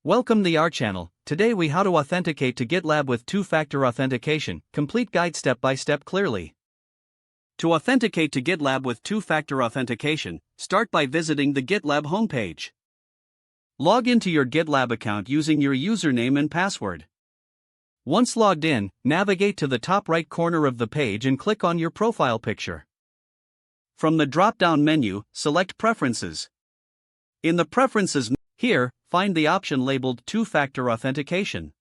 Welcome to our channel. Today we how to authenticate to GitLab with two-factor authentication. Complete guide step by step clearly. To authenticate to GitLab with two-factor authentication, start by visiting the GitLab homepage. Log into your GitLab account using your username and password. Once logged in, navigate to the top right corner of the page and click on your profile picture. From the drop-down menu, select Preferences. In the Preferences here, find the option labeled Two-Factor Authentication.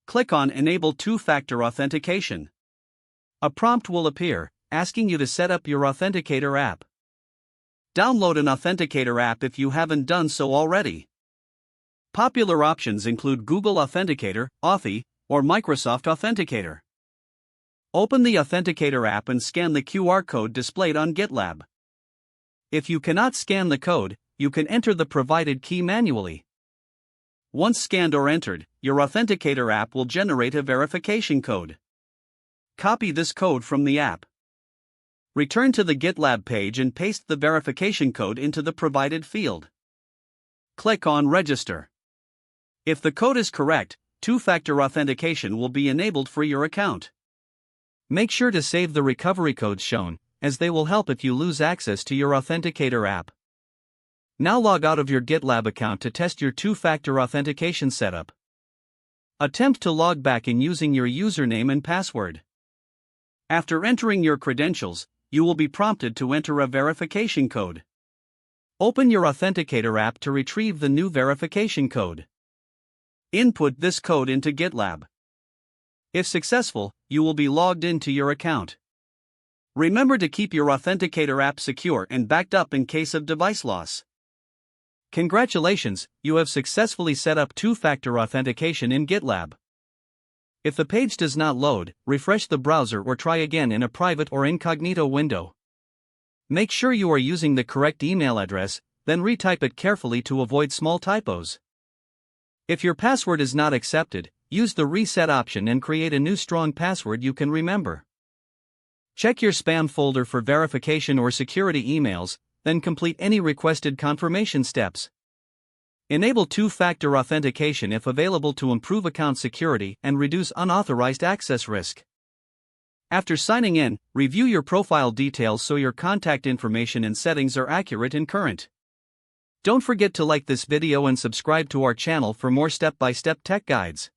Click on Enable Two-Factor Authentication. A prompt will appear, asking you to set up your Authenticator app. Download an Authenticator app if you haven't done so already. Popular options include Google Authenticator, Authy, or Microsoft Authenticator. Open the Authenticator app and scan the QR code displayed on GitLab. If you cannot scan the code, you can enter the provided key manually. Once scanned or entered, your Authenticator app will generate a verification code. Copy this code from the app. Return to the GitLab page and paste the verification code into the provided field. Click on Register. If the code is correct, two-factor authentication will be enabled for your account. Make sure to save the recovery codes shown, as they will help if you lose access to your Authenticator app. Now log out of your GitLab account to test your two-factor authentication setup. Attempt to log back in using your username and password. After entering your credentials, you will be prompted to enter a verification code. Open your Authenticator app to retrieve the new verification code. Input this code into GitLab. If successful, you will be logged into your account. Remember to keep your Authenticator app secure and backed up in case of device loss. Congratulations, you have successfully set up two-factor authentication in GitLab. If the page does not load, refresh the browser or try again in a private or incognito window. Make sure you are using the correct email address, then retype it carefully to avoid small typos. If your password is not accepted, use the reset option and create a new strong password you can remember. Check your spam folder for verification or security emails, then complete any requested confirmation steps. Enable two-factor authentication if available to improve account security and reduce unauthorized access risk. After signing in, review your profile details so your contact information and settings are accurate and current. Don't forget to like this video and subscribe to our channel for more step-by-step tech guides.